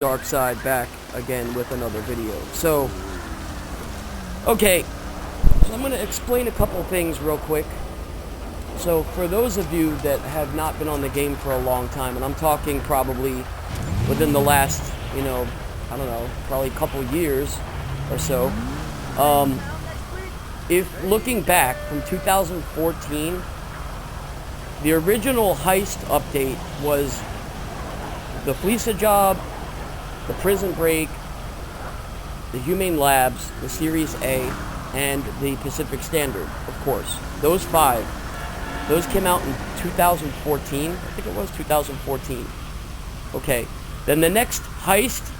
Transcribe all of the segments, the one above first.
Dark Side back again with another video. So I'm going to explain a couple things real quick. So for those of you that have not been on the game for a long time, and I'm talking probably within the last, I don't know, probably a couple years or so, if looking back from 2014, the original heist update was the Fleeca job, the Prison Break, the Humane Labs, the Series A, and the Pacific Standard, of course. Those five. Those came out in 2014. I think it was 2014. Okay. Then the next heist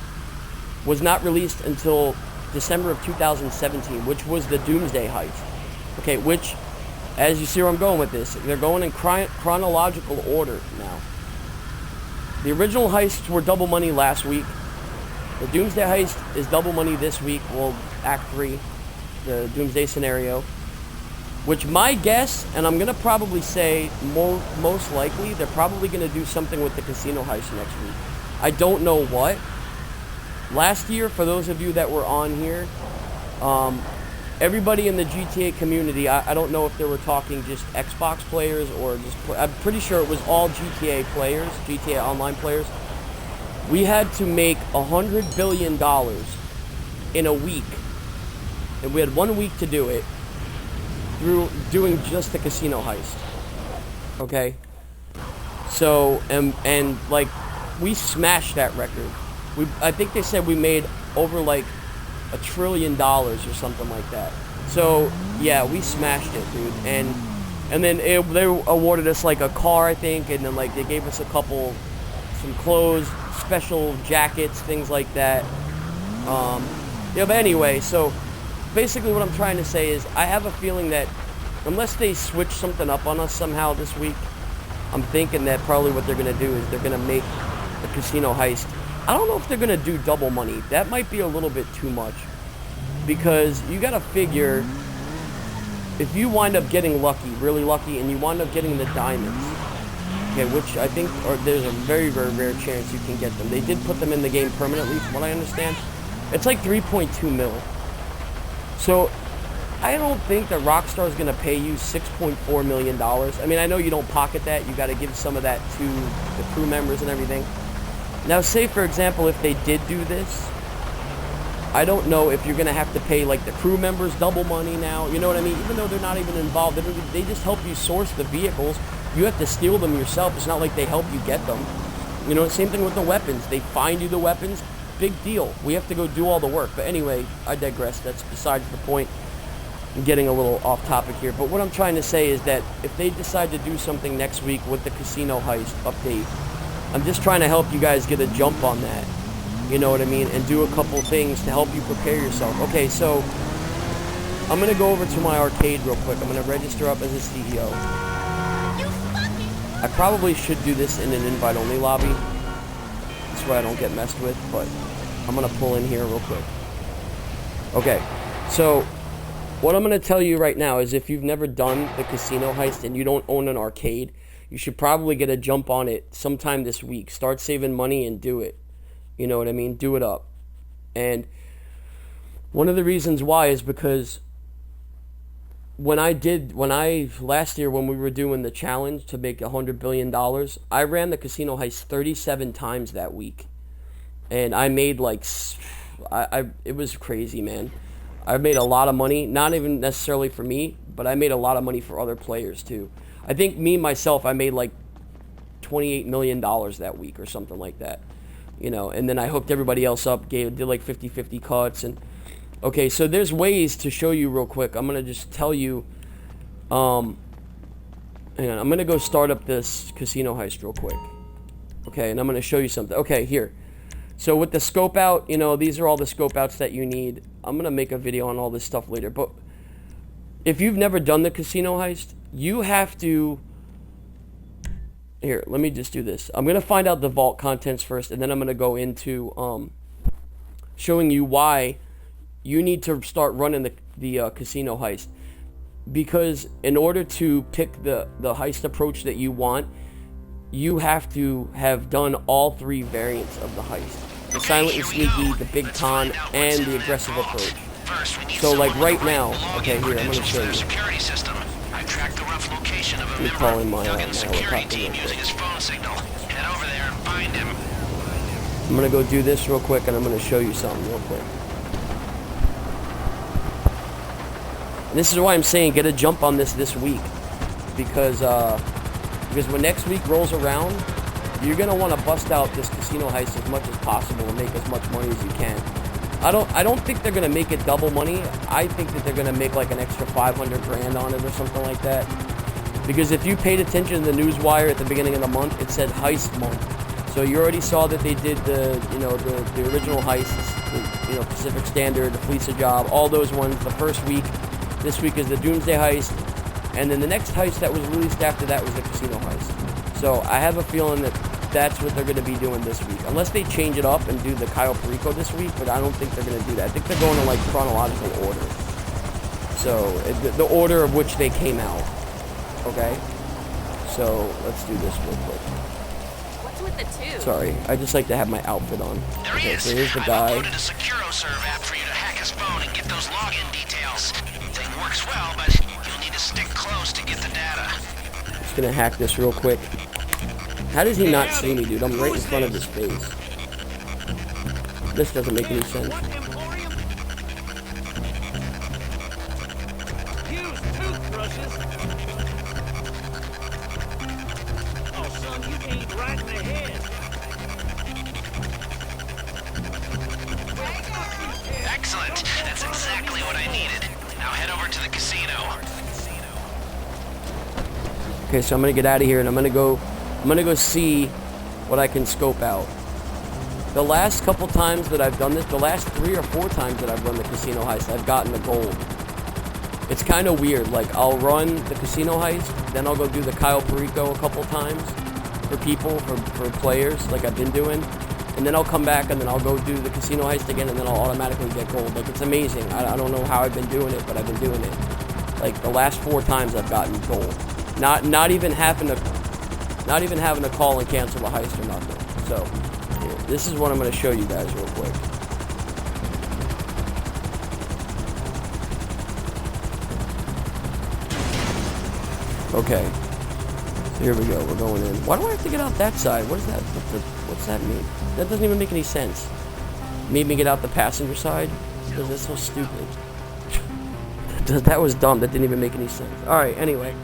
was not released until December of 2017, which was the Doomsday heist. Okay, which, as you see where I'm going with this, they're going in chronological order now. The original heists were double money last week. The Doomsday heist is double money this week. Well, Act 3, the Doomsday scenario. Which my guess, and I'm going to probably say most likely, they're probably going to do something with the casino heist next week. I don't know what. Last year, for those of you that were on here, everybody in the GTA community, I don't know if they were talking just Xbox players or just... I'm pretty sure it was all GTA players, GTA Online players. We had to make $100 billion in a week. And we had 1 week to do it through doing just the casino heist. Okay? So, and like, we smashed that record. I think they said we made over like $1 trillion or something like that. So, yeah, we smashed it, dude. And then they awarded us like a car, I think, and then like they gave us some clothes, special jackets, things like that. Yeah, but anyway, so basically what I'm trying to say is I have a feeling that unless they switch something up on us somehow this week, I'm thinking that probably what they're going to do is they're going to make the casino heist. I don't know if they're going to do double money. That might be a little bit too much. Because you got to figure, if you wind up getting lucky, really lucky, and you wind up getting the diamonds, okay, which I think there's a very, very rare chance you can get them. They did put them in the game permanently, from what I understand. It's like 3.2 mil. So, I don't think that Rockstar is going to pay you $6.4 million. I mean, I know you don't pocket that. You got to give some of that to the crew members and everything. Now, say, for example, if they did do this, I don't know if you're going to have to pay, like, the crew members double money now. You know what I mean? Even though they're not even involved, they just help you source the vehicles. You have to steal them yourself. It's not like they help you get them. You know, same thing with the weapons. They find you the weapons. Big deal. We have to go do all the work. But anyway, I digress. That's besides the point. I'm getting a little off topic here. But what I'm trying to say is that if they decide to do something next week with the casino heist update, I'm just trying to help you guys get a jump on that. You know what I mean? And do a couple things to help you prepare yourself. Okay, so I'm going to go over to my arcade real quick. I'm going to register up as a CEO. I probably should do this in an invite-only lobby. That's why I don't get messed with, but I'm going to pull in here real quick. Okay, so what I'm going to tell you right now is if you've never done the casino heist and you don't own an arcade, you should probably get a jump on it sometime this week. Start saving money and do it. You know what I mean? Do it up. And one of the reasons why is because last year when we were doing the challenge to make $100 billion, I ran the casino heist 37 times that week. And I made like, it was crazy, man. I made a lot of money, not even necessarily for me, but I made a lot of money for other players too. I think myself, I made like $28 million that week or something like that. You know, and then I hooked everybody else up, did like 50-50 cuts. And okay, so there's ways to show you real quick. I'm going to just tell you, hang on, I'm going to go start up this casino heist real quick. Okay, and I'm going to show you something. Okay, here. So with the scope out, these are all the scope outs that you need. I'm going to make a video on all this stuff later. But if you've never done the casino heist, you have to... Here, let me just do this. I'm going to find out the vault contents first, and then I'm going to go into showing you why you need to start running the casino heist. Because in order to pick the heist approach that you want, you have to have done all three variants of the heist. the silent and sneaky, the big con, and the aggressive approach. So like right now, okay, here, I'm gonna show you. Let me call in my helicopter real quick. I'm gonna go do this real quick, and I'm gonna show you something real quick. And this is why I'm saying get a jump on this week, because when next week rolls around, you're gonna want to bust out this casino heist as much as possible and make as much money as you can. I don't think they're gonna make it double money. I think that they're gonna make like an extra 500 grand on it or something like that. Because if you paid attention to the newswire at the beginning of the month, it said heist month. So you already saw that they did the original heists, the Pacific Standard, the Fleeca Job, all those ones the first week. This week is the Doomsday heist, and then the next heist that was released after that was the casino heist. So I have a feeling that that's what they're going to be doing this week, unless they change it up and do the Cayo Perico this week. But I don't think they're going to do that. I think they're going in like chronological order. So the order of which they came out. Okay. So let's do this real quick. What's with the two? Sorry, I just like to have my outfit on. Okay, so here's the guy. I've uploaded a SecuroServe app for you to hack his phone and get those login details. Thing works well, but you'll need to stick close to get the data. Just gonna hack this real quick. How does he not see me, dude? I'm right in front of his face. This doesn't make any sense. Excellent. That's exactly what I needed. Now head over to the casino. Okay, so I'm gonna get out of here and I'm gonna go see what I can scope out. The last couple times that I've done this, the last 3 or 4 times that I've run the casino heist, I've gotten the gold. It's kind of weird. Like, I'll run the casino heist, then I'll go do the Cayo Perico a couple times for people, for players, like I've been doing. And then I'll come back and then I'll go do the casino heist again and then I'll automatically get gold. Like, it's amazing. I don't know how I've been doing it, but I've been doing it. Like, the last 4 times I've gotten gold. Not even having to call and cancel the heist or nothing. So, here, this is what I'm going to show you guys real quick. Okay. So here we go. We're going in. Why do I have to get out that side? What is that? What's that mean? That doesn't even make any sense. Made me get out the passenger side? Because that's so stupid. That was dumb. That didn't even make any sense. Alright, anyway.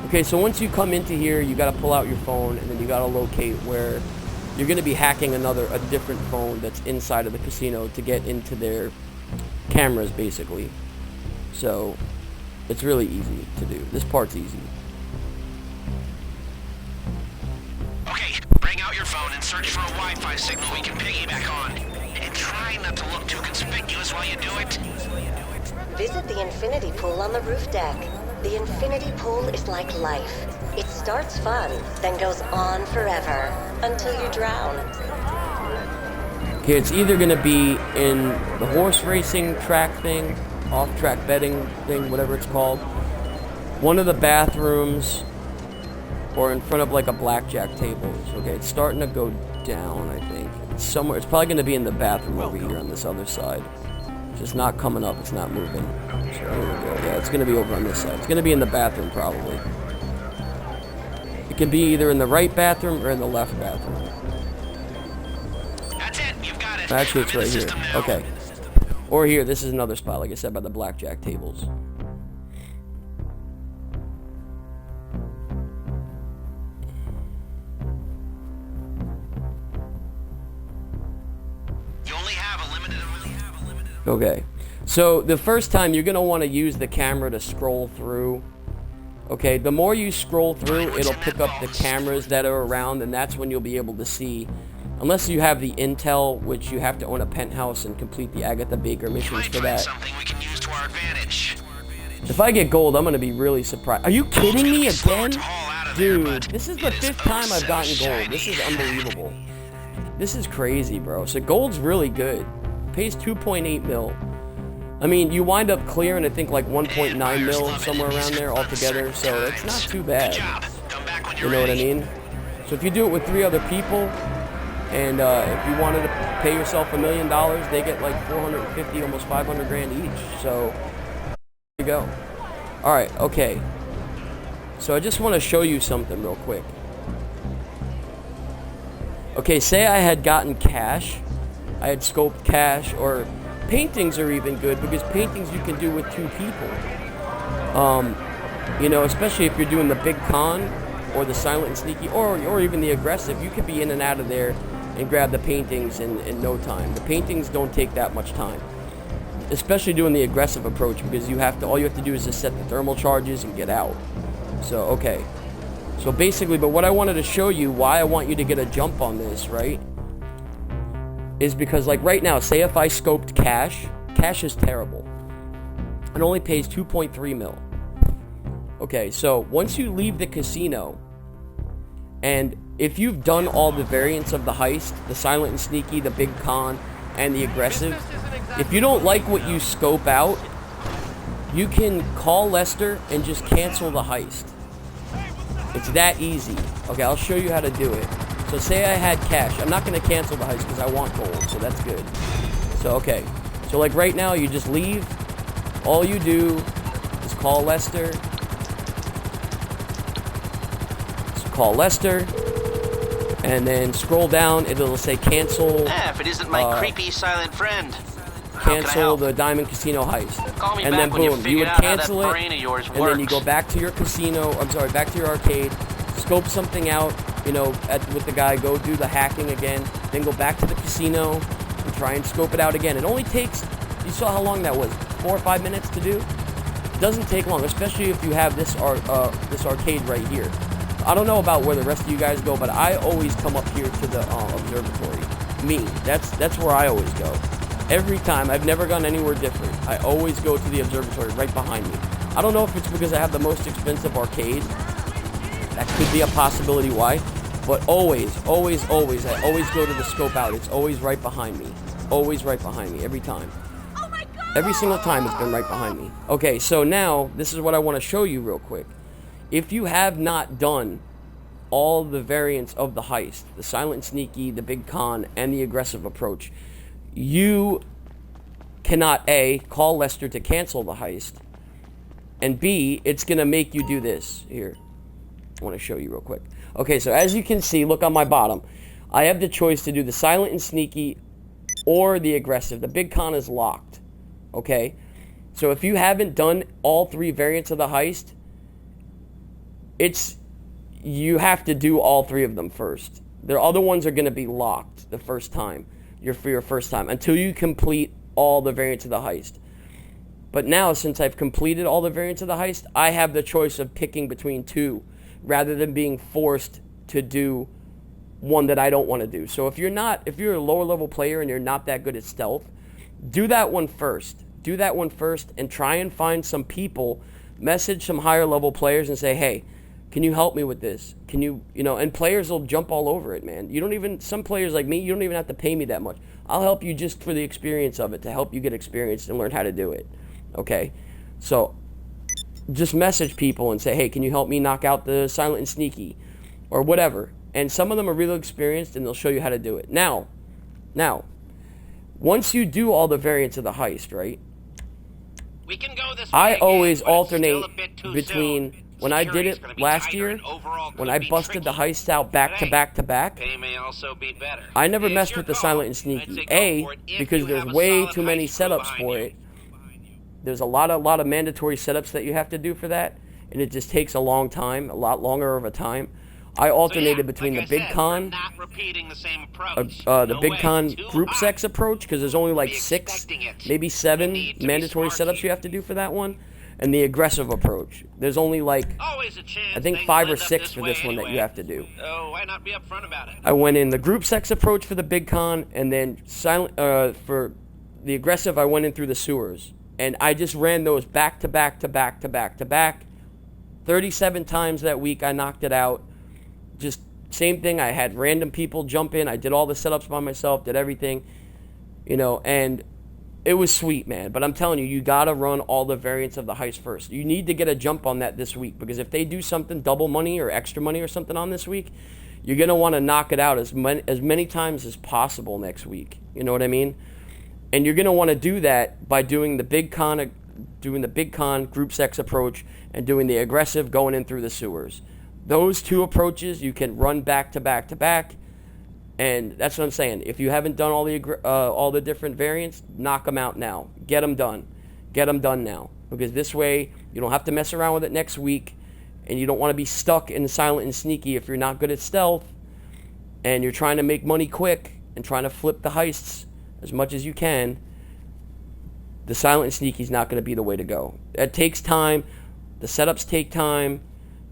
Okay, so once you come into here, you got to pull out your phone, and then you got to locate where you're going to be hacking a different phone that's inside of the casino to get into their cameras, basically. So, it's really easy to do. This part's easy. Okay, bring out your phone and search for a Wi-Fi signal we can piggyback on. And try not to look too conspicuous while you do it. Visit the infinity pool on the roof deck. The infinity pool is like life. It starts fun, then goes on forever, until you drown. Okay, it's either going to be in the horse racing track thing, off-track betting thing, whatever it's called, one of the bathrooms, or in front of like a blackjack table. Okay, it's starting to go down, I think. It's somewhere. It's probably going to be in the bathroom over here on this other side. It's just not coming up. It's not moving. So here we go. Yeah, it's going to be over on this side. It's going to be in the bathroom, probably. It can be either in the right bathroom or in the left bathroom. That's it. You've got it. Actually, it's right here. Okay. Or here. This is another spot, like I said, by the blackjack tables. Okay, so the first time you're going to want to use the camera to scroll through. Okay, the more you scroll through, it'll pick up the cameras that are around, and that's when you'll be able to see, unless you have the intel, which you have to own a penthouse and complete the Agatha Baker missions for that. If I get gold, I'm going to be really surprised. Are you kidding me again? Dude, this is the 5th time I've gotten gold. This is unbelievable. This is crazy, bro. So gold's really good. Pays 2.8 mil. I mean, you wind up clearing, I think, like 1.9 mil, somewhere around there altogether, so it's not too bad. You know what I mean? So if you do it with 3 other people, and if you wanted to pay yourself $1 million, they get like 450, almost 500 grand each. So there you go. All right, okay. So I just want to show you something real quick. Okay, say I had gotten cash. I had scoped cash, or paintings are even good because paintings you can do with 2 people. You know, especially if you're doing the big con or the silent and sneaky, or even the aggressive, you could be in and out of there and grab the paintings in no time. The paintings don't take that much time, especially doing the aggressive approach, because all you have to do is just set the thermal charges and get out. So, okay. So basically, but what I wanted to show you, why I want you to get a jump on this, right, is because, like, right now, say if I scoped cash is terrible. It only pays 2.3 mil. Okay, so once you leave the casino, and if you've done all the variants of the heist, the silent and sneaky, the big con, and the aggressive, if you don't like what you scope out, you can call Lester and just cancel the heist. It's that easy. Okay, I'll show you how to do it. So say I had cash. I'm not going to cancel the heist because I want gold, so that's good. So, okay. So, like, right now, you just leave. All you do is call Lester. So call Lester. And then scroll down. It'll say cancel. If it isn't my creepy silent friend. How can I Cancel help? the Diamond Casino heist. Call me And back then when you boom, you figured would out how that cancel it. brain of yours And then you works. go back to your casino, back to your arcade, scope something out, you know, with the guy, go do the hacking again, then go back to the casino and try and scope it out again. It only takes, you saw how long that was, 4 or 5 minutes to do? It doesn't take long, especially if you have this arcade right here. I don't know about where the rest of you guys go, but I always come up here to the observatory. Me, that's where I always go. Every time. I've never gone anywhere different. I always go to the observatory right behind me. I don't know if it's because I have the most expensive arcade. That could be a possibility why. But always, I always go to the scope out. It's always right behind me. Always right behind me, every time. Oh my god! Every single time it's been right behind me. Okay, so now, this is what I want to show you real quick. If you have not done all the variants of the heist, the silent and sneaky, the big con, and the aggressive approach, you cannot, A, call Lester to cancel the heist, and B, it's going to make you do this. Here, I want to show you real quick. Okay, so as you can see, look on my bottom. I have the choice to do the silent and sneaky or the aggressive. The big con is locked. Okay? So if you haven't done all 3 variants of the heist, you have to do all 3 of them first. The other ones are going to be locked the first time. For your first time, until you complete all the variants of the heist. But now, since I've completed all the variants of the heist, I have the choice of picking between 2, rather than being forced to do one that I don't want to do. So if you're a lower level player and you're not that good at stealth, do that one first. Do that one first and try and find some people, message some higher level players and say, hey, can you help me with this? Can you know, and players will jump all over it, man. Some players like me, you don't even have to pay me that much. I'll help you just for the experience of it, to help you get experience and learn how to do it. Okay? So, just message people and say, hey, can you help me knock out the silent and sneaky? Or whatever. And some of them are really experienced and they'll show you how to do it. Now, once you do all the variants of the heist, right? We can go this I way always again, but it's still alternate a bit too between soon. when I did Security's it gonna be last tighter year, and overall when could I be busted the tricky. heist out back to Hey, back to back. Pay may also be better. I never It's messed your with the call. silent and I'd sneaky. say go A, for it if because you there's have a way solid too many heist crew setups behind for you. it. There's a lot of mandatory setups that you have to do for that, and it just takes a long time, a lot longer of a time. I alternated between like the big I said, con, we're not repeating the same approach. the No big way, con too group hot. sex approach, because there's only like Be 6, expecting it. maybe You 7 need to be mandatory smart setups here. you have to do for that one, and the aggressive approach. There's only like, Always a chance I think things 5 or end up 6 for way this one that you anyway. have to do. So why not be upfront about it? I went in the group sex approach for the big con, and then for the aggressive, I went in through the sewers. And I just ran those back to back to back to back to back. 37 times that week I knocked it out. Just same thing. I had random people jump in. I did all the setups by myself, did everything, you know, and it was sweet, man. But I'm telling you, you got to run all the variants of the heist first. You need to get a jump on that this week, because if they do something, double money or extra money or something on this week, you're going to want to knock it out as many times as possible next week. You know what I mean? And you're going to want to do that by doing the big con group sex approach and doing the aggressive going in through the sewers. Those two approaches you can run back to back to back, and that's what I'm saying. If you haven't done all the different variants, knock them out now. Get them done. Get them done now, because this way you don't have to mess around with it next week, and you don't want to be stuck in silent and sneaky if you're not good at stealth, and you're trying to make money quick and trying to flip the heists as much as you can. The silent and sneaky is not going to be the way to go. It takes time. The setups take time.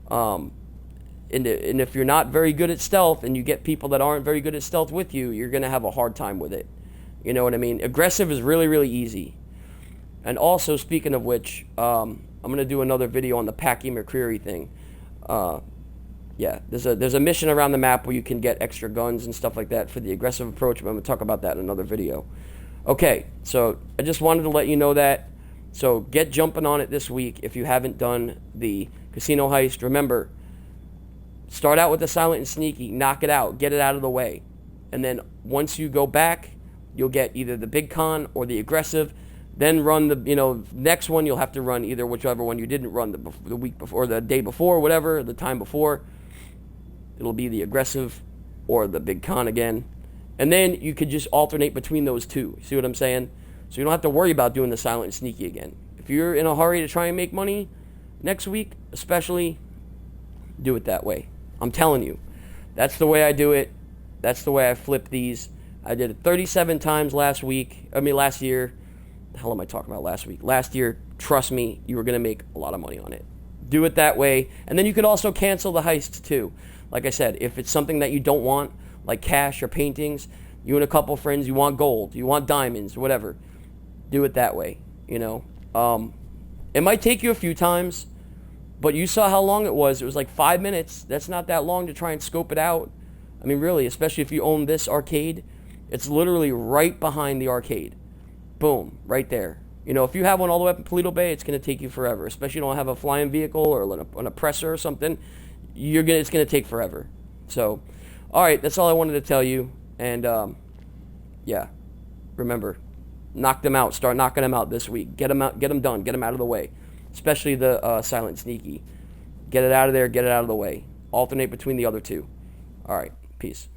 And if you're not very good at stealth and you get people that aren't very good at stealth with you, you're going to have a hard time with it. You know what I mean? Aggressive is really, really easy. And also, speaking of which, I'm going to do another video on the Packy McCreary thing. Yeah, there's a mission around the map where you can get extra guns and stuff like that for the aggressive approach, but I'm going to talk about that in another video. Okay, so I just wanted to let you know that. So get jumping on it this week if you haven't done the casino heist. Remember, start out with the silent and sneaky, knock it out, get it out of the way. And then once you go back, you'll get either the big con or the aggressive. Then run the, next one you'll have to run either whichever one you didn't run the week before, or the day before, whatever, the time before. It'll be the aggressive or the big con again. And then you could just alternate between those two. See what I'm saying? So you don't have to worry about doing the silent and sneaky again. If you're in a hurry to try and make money next week, especially, do it that way. I'm telling you. That's the way I do it. That's the way I flip these. I did it 37 times last year. The hell am I talking about last week? Last year, trust me, you were going to make a lot of money on it. Do it that way. And then you could also cancel the heists too. Like I said, if it's something that you don't want, like cash or paintings, you and a couple friends, you want gold, you want diamonds, whatever, do it that way, It might take you a few times, but you saw how long it was. It was like 5 minutes. That's not that long to try and scope it out. I mean, really, especially if you own this arcade, it's literally right behind the arcade. Boom, right there. If you have one all the way up in Paleto Bay, it's going to take you forever, especially if you don't have a flying vehicle or an oppressor or something. It's going to take forever. So, all right, that's all I wanted to tell you. And, yeah, remember, knock them out. Start knocking them out this week. Get them out. Get them done. Get them out of the way, especially the silent sneaky. Get it out of there. Get it out of the way. Alternate between the other two. All right, peace.